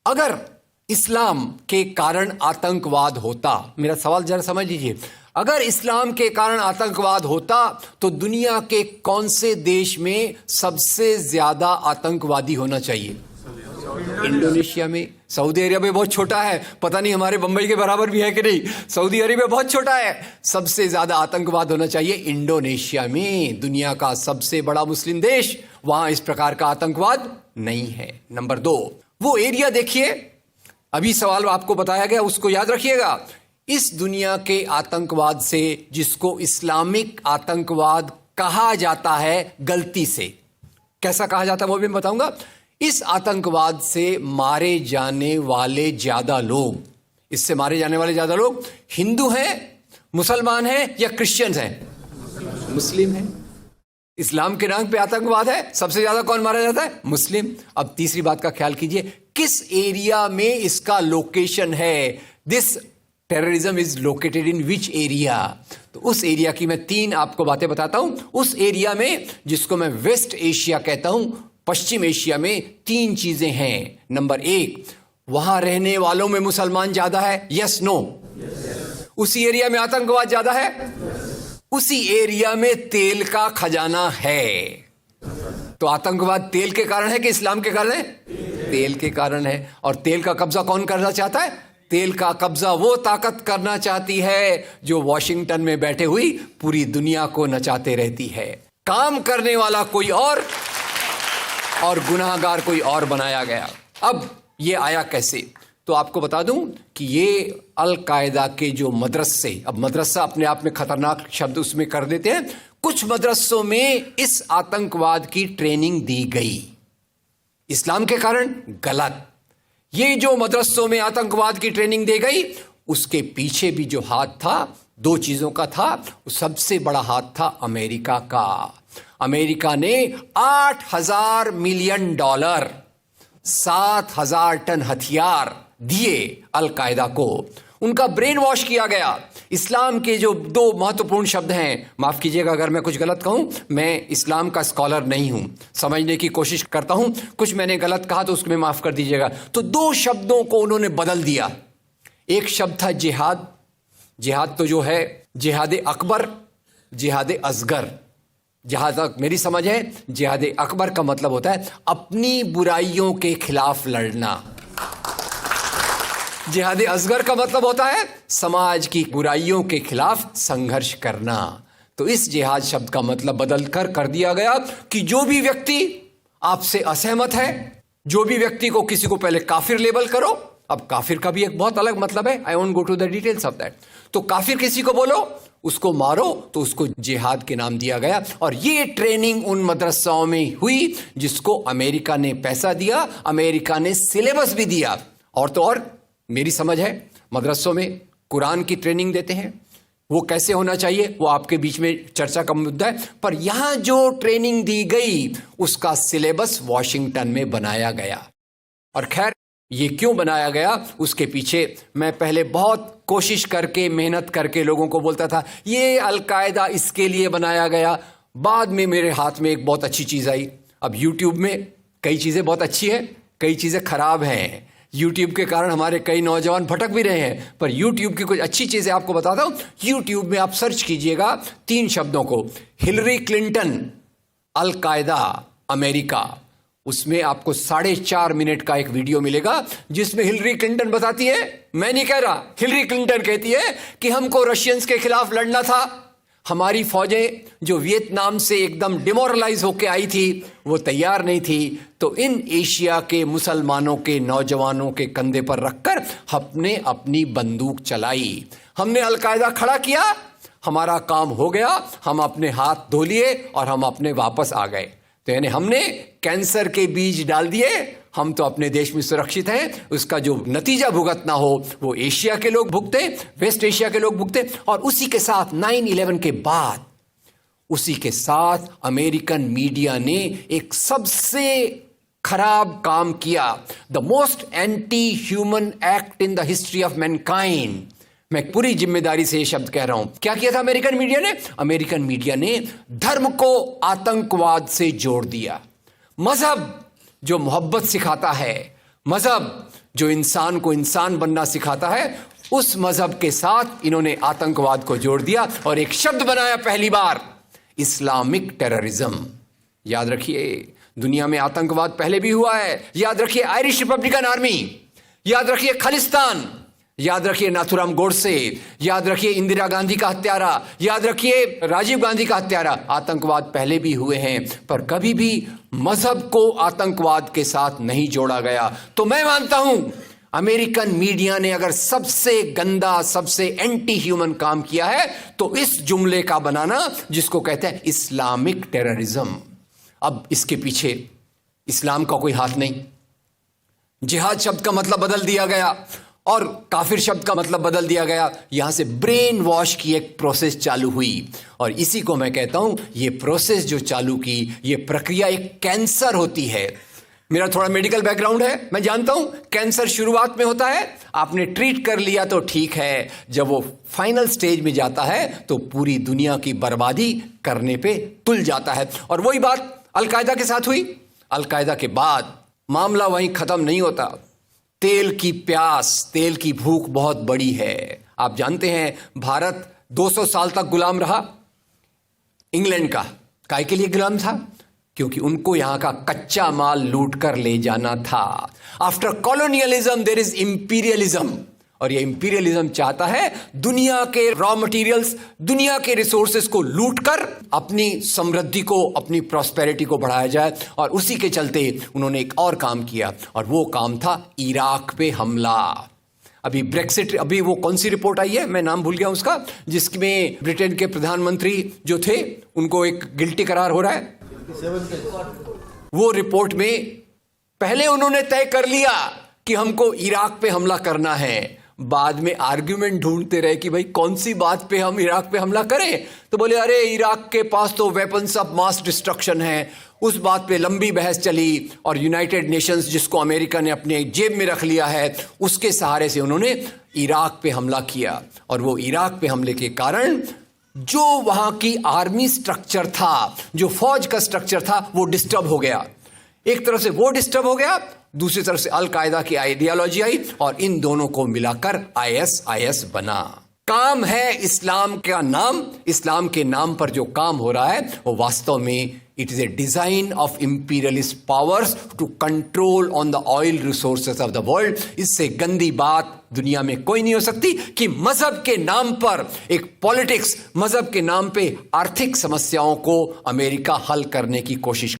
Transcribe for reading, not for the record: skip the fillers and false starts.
अगर इस्लाम के कारण आतंकवाद होता, मेरा सवाल जरा समझ लीजिए, अगर इस्लाम के कारण आतंकवाद होता तो दुनिया के कौन से देश में सबसे ज्यादा आतंकवादी होना चाहिए? इंडोनेशिया में। सऊदी अरेबिया बहुत छोटा है, पता नहीं हमारे बंबई के बराबर भी है कि नहीं। सऊदी अरेबिया बहुत छोटा है, सबसे ज्यादा आतंकवाद होना चाहिए इंडोनेशिया में, दुनिया का सबसे बड़ा मुस्लिम देश। वहां इस प्रकार का आतंकवाद नहीं है। नंबर 2, वो एरिया देखिए, अभी सवाल आपको बताया गया, उसको याद रखिएगा। इस दुनिया के आतंकवाद से, जिसको इस्लामिक आतंकवाद कहा जाता है गलती से, कैसा कहा जाता है वो भी मैं बताऊंगा। इस आतंकवाद से मारे जाने वाले ज्यादा लोग, इससे मारे जाने वाले ज्यादा लोग हिंदू हैं, मुसलमान हैं या क्रिश्चियंस हैं? मुस्लिम हैं। इस्लाम के नाम पे आतंकवाद है, सबसे ज्यादा कौन मारा जाता है? मुस्लिम। अब तीसरी बात का ख्याल कीजिए, किस एरिया में इसका लोकेशन है? This terrorism is located in which area? तो उस एरिया की मैं 3 आपको बातें बताता हूं। उस एरिया में, जिसको मैं वेस्ट एशिया कहता हूं, पश्चिम एशिया में 3 चीजें हैं। नंबर 1, वहां रहने वालों में मुसलमान ज्यादा है, यस नो? उसी एरिया में आतंकवाद ज्यादा है, उसी एरिया में तेल का खजाना है। तो आतंकवाद तेल के कारण है कि इस्लाम के कारण है? तेल के कारण है। और तेल का कब्जा कौन करना चाहता है? तेल का कब्जा वो ताकत करना चाहती है जो वॉशिंगटन में बैठे हुई पूरी दुनिया को नचाते रहती है। काम करने वाला कोई और गुनाहगार कोई और बनाया गया। अब ये आया कैसे? तो आपको बता दूं कि ये अल कायदा के जो मदरसे, अब मदरसा अपने आप में खतरनाक शब्द उसमें कर देते हैं, कुछ मदरसों में इस आतंकवाद की ट्रेनिंग दी गई। इस्लाम के कारण गलत। ये जो मदरसों में आतंकवाद की ट्रेनिंग दी गई, उसके पीछे भी जो हाथ था, 2 चीजों का था। सबसे बड़ा हाथ था अमेरिका का। अमेरिका ने $8,000 मिलियन, 7,000 टन हथियार दिए अल कायदा को। उनका ब्रेन वॉश किया गया। इस्लाम के जो 2 महत्वपूर्ण शब्द हैं, माफ कीजिएगा अगर मैं कुछ गलत कहूं, मैं इस्लाम का स्कॉलर नहीं हूं, समझने की कोशिश करता हूं, कुछ मैंने गलत कहा तो उसको माफ कर दीजिएगा। तो 2 शब्दों को उन्होंने बदल दिया। एक शब्द था जिहाद। जिहाद तो जो है जिहाद अकबर, जिहाद असगर। जहां तक मेरी समझ है, जिहाद अकबर का मतलब होता है अपनी बुराइयों के खिलाफ लड़ना। जिहाद असगर का मतलब होता है समाज की बुराइयों के खिलाफ संघर्ष करना। तो इस जिहाद शब्द का मतलब बदल कर दिया गया कि जो भी व्यक्ति आपसे असहमत है, जो भी व्यक्ति को, किसी को पहले काफिर लेबल करो। अब काफिर का भी एक बहुत अलग मतलब है, I won't go to the details of that. तो काफिर किसी को बोलो, उसको मारो, तो उसको जिहाद के नाम दिया गया। और ये ट्रेनिंग उन मदरसाओं में हुई जिसको अमेरिका ने पैसा दिया, अमेरिका ने सिलेबस भी दिया। और तो और मेरी समझ है, मदरसों में कुरान की ट्रेनिंग देते हैं। वो कैसे होना चाहिए वो आपके बीच में चर्चा का मुद्दा है, पर यहां जो ट्रेनिंग दी गई उसका सिलेबस वॉशिंगटन में बनाया गया। और खैर, ये क्यों बनाया गया उसके पीछे मैं पहले बहुत कोशिश करके, मेहनत करके लोगों को बोलता था ये अल कायदा इसके लिए बनाया गया। बाद में मेरे हाथ में एक बहुत अच्छी चीज आई। अब यूट्यूब में कई चीजें बहुत अच्छी हैं, कई चीजें खराब हैं। यूट्यूब के कारण हमारे कई नौजवान भटक भी रहे हैं, पर यूट्यूब की कुछ अच्छी चीजें आपको बताता हूं। यूट्यूब में आप सर्च कीजिएगा 3 शब्दों को, हिलरी क्लिंटन, अल कायदा, अमेरिका। उसमें आपको 4.5 मिनट का एक वीडियो मिलेगा जिसमें हिलरी क्लिंटन बताती है, मैं नहीं कह रहा, हिलरी क्लिंटन कहती है कि हमको रशियंस के खिलाफ लड़ना था। हमारी फौजें जो वियतनाम से एकदम डिमोरलाइज होकर आई थी वो तैयार नहीं थी, तो इन एशिया के मुसलमानों के नौजवानों के कंधे पर रखकर हमने अपनी बंदूक चलाई। हमने अल कायदा खड़ा किया, हमारा काम हो गया, हम अपने हाथ धो लिए और हम अपने वापस आ गए। तो यानी हमने कैंसर के बीज डाल दिए, हम तो अपने देश में सुरक्षित हैं। उसका जो नतीजा भुगतना हो वो एशिया के लोग भुगते, वेस्ट एशिया के लोग भुगते। और उसी के साथ 9/11 के बाद, उसी के साथ अमेरिकन मीडिया ने एक सबसे खराब काम किया, the most anti human act in the history of Mankind. मैं पूरी जिम्मेदारी से ये शब्द कह रहा हूं। क्या किया था अमेरिकन मीडिया ने? अमेरिकन मीडिया ने धर्म को आतंकवाद से जोड़ दिया। मजहब जो मोहब्बत सिखाता है, मजहब जो इंसान को इंसान बनना सिखाता है, उस मजहब के साथ इन्होंने आतंकवाद को जोड़ दिया और एक शब्द बनाया पहली बार, इस्लामिक टेररिज्म। याद रखिए, दुनिया में आतंकवाद पहले भी हुआ है। याद रखिए आयरिश रिपब्लिकन आर्मी, याद रखिए खालिस्तान, याद रखिए नाथुराम गोडसे, याद रखिए इंदिरा गांधी का हत्यारा, याद रखिए राजीव गांधी का हत्यारा। आतंकवाद पहले भी हुए हैं, पर कभी भी मजहब को आतंकवाद के साथ नहीं जोड़ा गया। तो मैं मानता हूं अमेरिकन मीडिया ने अगर सबसे गंदा, सबसे एंटी ह्यूमन काम किया है तो इस जुमले का बनाना जिसको कहते हैं इस्लामिक टेररिज्म। अब इसके पीछे इस्लाम का कोई हाथ नहीं। जिहाद शब्द का मतलब बदल दिया गया और काफिर शब्द का मतलब बदल दिया गया। यहां से ब्रेन वॉश की एक प्रोसेस चालू हुई और इसी को मैं कहता हूं, ये प्रोसेस जो चालू की, ये प्रक्रिया एक कैंसर होती है। मेरा थोड़ा मेडिकल बैकग्राउंड है, मैं जानता हूं कैंसर शुरुआत में होता है, आपने ट्रीट कर लिया तो ठीक है, जब वो फाइनल स्टेज में जाता है तो पूरी दुनिया की बर्बादी करने पे तुल जाता है। और वही बात अलकायदा के साथ हुई। अलकायदा के बाद मामला वहीं खत्म नहीं होता। तेल की प्यास, तेल की भूख बहुत बड़ी है। आप जानते हैं भारत 200 साल तक गुलाम रहा इंग्लैंड का। काय के लिए गुलाम था? क्योंकि उनको यहां का कच्चा माल लूट कर ले जाना था। After colonialism there is imperialism, और ये इंपीरियलिज्म चाहता है दुनिया के रॉ मटेरियल्स, दुनिया के रिसोर्सेस को लूट कर अपनी समृद्धि को, अपनी प्रॉस्पेरिटी को बढ़ाया जाए। और उसी के चलते उन्होंने एक और काम किया और वो काम था इराक पे हमला। अभी ब्रेक्सिट, अभी वो कौन सी रिपोर्ट आई है, मैं नाम भूल गया उसका, जिसमें ब्रिटेन के प्रधानमंत्री जो थे उनको एक गिल्टी करार हो रहा है। वो रिपोर्ट में पहले उन्होंने तय कर लिया कि हमको इराक पे हमला करना है, बाद में आर्ग्यूमेंट ढूंढते रहे कि भाई कौन सी बात पे हम इराक पे हमला करें। तो बोले अरे इराक के पास तो वेपन्स ऑफ मास डिस्ट्रक्शन है। उस बात पे लंबी बहस चली और यूनाइटेड नेशंस, जिसको अमेरिका ने अपने जेब में रख लिया है, उसके सहारे से उन्होंने इराक पे हमला किया। और वो इराक पे हमले के कारण जो वहां की आर्मी स्ट्रक्चर था, जो फौज का स्ट्रक्चर था, वो डिस्टर्ब हो गया। एक तरफ से वो डिस्टर्ब हो गया, दूसरी तरफ से अलकायदा की आइडियोलॉजी आई और इन दोनों को मिलाकर आईएसआईएस बना। काम है इस्लाम का नाम, इस्लाम के नाम पर जो काम हो रहा है वो वास्तव में it is a design of imperialist powers to control on the oil resources of the world. इससे गंदी बात दुनिया में कोई नहीं हो सकती कि मजहब के नाम पर एक पॉलिटिक्स, मजहब के नाम पे आर्थिक समस्याओं को अमेरिका हल करने की कोशिश